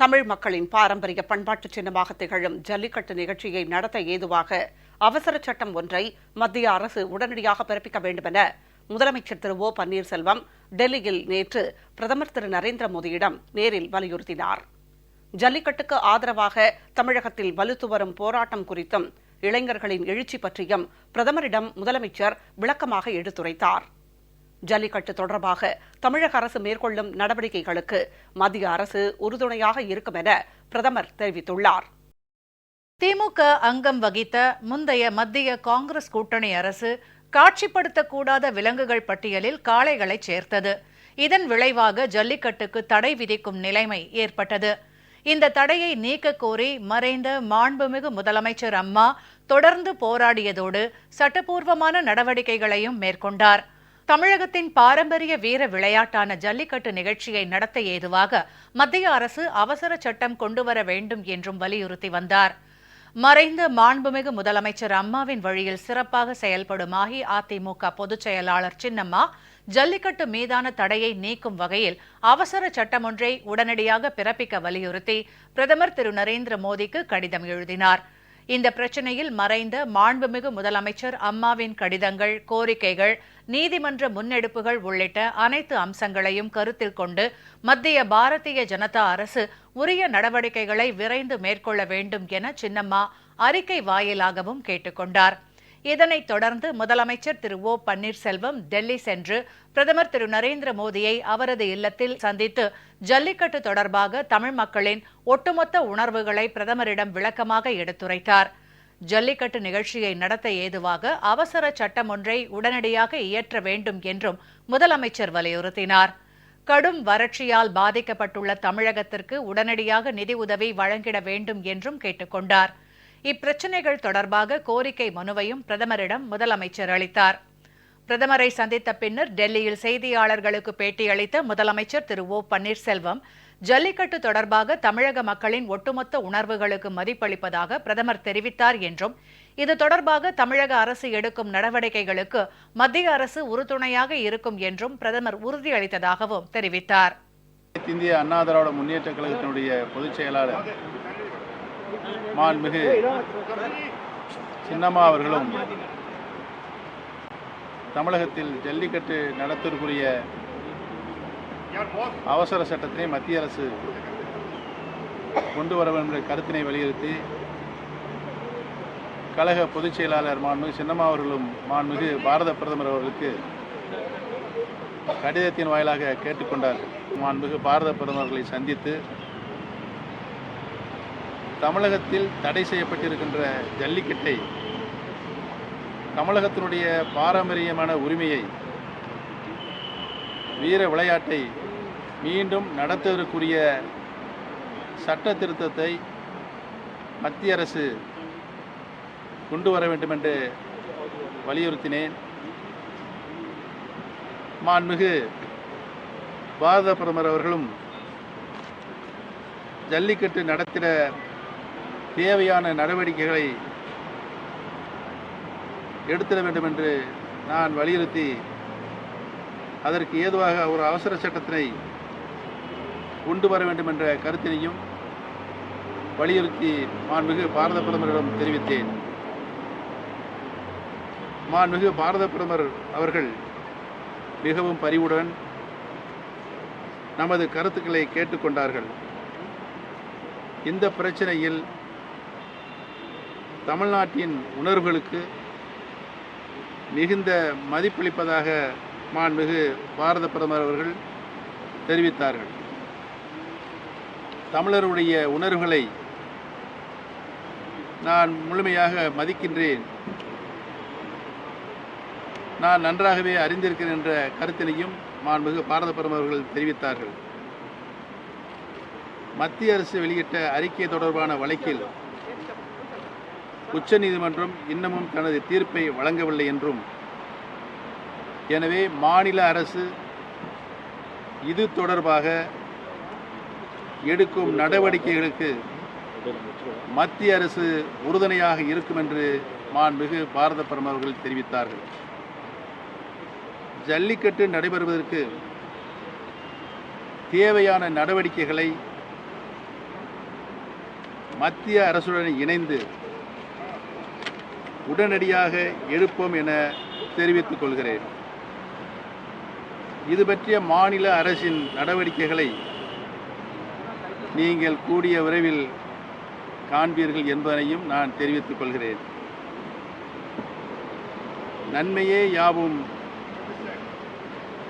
தமிழ் மக்களின் பாரம்பரிய பண்பாட்டு சின்னமாக திகழும் ஜல்லிக்கட்டு நிகழ்ச்சியை நடத்த ஏதுவாக அவசர சட்டம் ஒன்றை மத்திய அரசு உடனடியாக பிறப்பிக்க வேண்டுமென முதலமைச்சர் திரு ஓ பன்னீர்செல்வம் டெல்லியில் நேற்று பிரதமர் திரு நரேந்திர மோடியிடம் நேரில் வலியுறுத்தினார். ஜல்லிக்கட்டுக்கு ஆதரவாக தமிழகத்தில் வலுத்து வரும் போராட்டம் குறித்தும் இளைஞர்களின் எழுச்சி பற்றியும் பிரதமரிடம் முதலமைச்சர் விளக்கமாக எடுத்துரைத்தார். ஜல்லிக்கட்டு தொடர்பாக தமிழக அரசு மேற்கொள்ளும் நடவடிக்கைகளுக்கு மத்திய அரசு உறுதுணையாக இருக்கும் என பிரதமர் தெரிவித்துள்ளார். திமுக அங்கம் வகித்த முந்தைய மத்திய காங்கிரஸ் கூட்டணி அரசு காட்சிப்படுத்தக்கூடாத விலங்குகள் பட்டியலில் காளைகளை சேர்த்தது. இதன் விளைவாக ஜல்லிக்கட்டுக்கு தடை விதிக்கும் நிலைமை ஏற்பட்டது. இந்த தடையை நீக்க கோரி மறைந்த மாண்புமிகு முதலமைச்சர் அம்மா தொடர்ந்து போராடியதோடு சட்டப்பூர்வமான நடவடிக்கைகளையும் மேற்கொண்டார். தமிழகத்தின் பாரம்பரிய வீர விளையாட்டான ஜல்லிக்கட்டு நிகழ்ச்சியை நடத்த ஏதுவாக மத்திய அரசு அவசர சட்டம் கொண்டுவர வேண்டும் என்றும் வலியுறுத்தி வந்தார். மறைந்த மாண்புமிகு முதலமைச்சர் அம்மாவின் வழியில் சிறப்பாக செயல்படும் அஇஅதிமுக பொதுச் செயலாளர் சின்னம்மா ஜல்லிக்கட்டு மீதான தடையை நீக்கும் வகையில் அவசர சட்டம் ஒன்றை உடனடியாக பிறப்பிக்க வலியுறுத்தி பிரதமர் திரு நரேந்திர மோடிக்கு கடிதம் எழுதினார். இந்த பிரச்சினையில் மறைந்த மாண்புமிகு முதலமைச்சர் அம்மாவின் கடிதங்கள், கோரிக்கைகள், நீதிமன்ற முன்னெடுப்புகள் உள்ளிட்ட அனைத்து அம்சங்களையும் கருத்தில் கொண்டு மத்திய பாரதிய ஜனதா அரசு உரிய நடவடிக்கைகளை விரைந்து மேற்கொள்ள வேண்டும் என சின்னம்மா அறிக்கை வாயிலாகவும் கேட்டுக்கொண்டார். இதனைத் தொடர்ந்து முதலமைச்சர் திரு ஓ பன்னீர்செல்வம் டெல்லி சென்று பிரதமர் திரு நரேந்திர மோடியை அவரது இல்லத்தில் சந்தித்து ஜல்லிக்கட்டு தொடர்பாக தமிழ் மக்களின் ஒட்டுமொத்த உணர்வுகளை பிரதமரிடம் விளக்கமாக எடுத்துரைத்தார். ஜல்லிக்கட்டு நிகழ்ச்சியை நடத்த ஏதுவாக அவசர சட்டம் ஒன்றை உடனடியாக இயற்ற வேண்டும் என்றும் முதலமைச்சர் வலியுறுத்தினார். கடும் வறட்சியால் பாதிக்கப்பட்டுள்ள தமிழகத்திற்கு உடனடியாக நிதி உதவி வழங்கிட வேண்டும் என்றும் கேட்டுக்கொண்டார். இப்பிரச்சினைகள் தொடர்பாக கோரிக்கை மனுவையும் பிரதமரிடம் முதலமைச்சர் அளித்தார். பிரதமரை சந்தித்த பின்னர் டெல்லியில் செய்தியாளர்களுக்கு பேட்டியளித்த முதலமைச்சர் திரு ஓ பன்னீர்செல்வம் ஜல்லிக்கட்டு தொடர்பாக தமிழக மக்களின் ஒட்டுமொத்த உணர்வுகளுக்கு மதிப்பளிப்பதாக பிரதமர் தெரிவித்தார் என்றும் இது தொடர்பாக தமிழக அரசு எடுக்கும் நடவடிக்கைகளுக்கு மத்திய அரசு உறுதுணையாக இருக்கும் என்றும் பிரதமர் உறுதியளித்ததாகவும் தெரிவித்தார். இந்திய அண்ணா திராவிட முன்னேற்ற கழகத்தினுடைய பொதுச் செயலாளர் மாண்புமிகு சின்னம்மா அவர்களும் தமிழகத்தில் ஜல்லிக்கட்டு நடத்துவதற்குரிய அவசர சட்டத்தை மத்திய அரசு கொண்டு வர வேண்டும் என்ற கருத்தினை வலியுறுத்தி கழக பொதுச் செயலாளர் மாண்புமிகு சின்னம்மா அவர்களும் மாண்புமிகு பாரத பிரதமர் அவர்களுக்கு கடிதத்தின் வாயிலாக கேட்டுக்கொண்டார்கள். மாண்புமிகு பாரத பிரதமர்களை சந்தித்து தமிழகத்தில் தடை செய்யப்பட்டிருக்கின்ற ஜல்லிக்கட்டை, தமிழகத்தினுடைய பாரம்பரியமான உரிமையை, வீர விளையாட்டை மீண்டும் நடத்துவதற்குரிய சட்ட திருத்தத்தை மத்திய அரசு கொண்டு வர வேண்டும் என்று வலியுறுத்தினேன். மாண்புமிகு பாரத பிரதமர் அவர்களும் ஜல்லிக்கட்டு நடத்திட தேவையான நடவடிக்கைகளை எடுத்திட வேண்டும் என்று நான் வலியுறுத்தி அதற்கு ஏதுவாக ஒரு அவசர சட்டத்தினை கொண்டு வர வேண்டும் என்ற கருத்தினையும் வலியுறுத்தி மாண்புமிகு பாரத பிரதமரிடம் தெரிவித்தேன். மாண்புமிகு பாரத பிரதமர் அவர்கள் மிகவும் பரிவுடன் நமது கருத்துக்களை கேட்டுக்கொண்டார்கள். இந்த பிரச்சனையில் தமிழ்நாட்டின் உணர்வுகளுக்கு மிகுந்த மதிப்பளிப்பதாக மாண்புமிகு பாரத பிரதமர் அவர்கள் தெரிவித்தார்கள். தமிழருடைய உணர்வுகளை நான் முழுமையாக மதிக்கின்றேன், நான் நன்றாகவே அறிந்திருக்கிறேன் என்ற கருத்தினையும் மாண்புமிகு பாரத பிரதமர் அவர்கள் தெரிவித்தார்கள். மத்திய அரசு வெளியிட்ட அறிக்கை தொடர்பான வழக்கில் உச்சநீதிமன்றம் இன்னமும் தனது தீர்ப்பை வழங்கவில்லை என்றும், எனவே மாநில அரசு இது தொடர்பாக எடுக்கும் நடவடிக்கைகளுக்கு மத்திய அரசு உறுதுணையாக இருக்கும் என்று மாண்புமிகு பாரத பிரதமர் அவர்கள் தெரிவித்தார்கள். ஜல்லிக்கட்டு நடைபெறுவதற்கு தேவையான நடவடிக்கைகளை மத்திய அரசுடன் இணைந்து உடனடியாக எடுப்போம் என தெரிவித்துக் கொள்கிறேன். இது பற்றிய மாநில அரசின் நடவடிக்கைகளை நீங்கள் கூடிய விரைவில் காண்பீர்கள் என்பதனையும் நான் தெரிவித்துக் கொள்கிறேன். நன்மையே யாவும்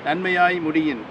நன்மையாய் முடியின்.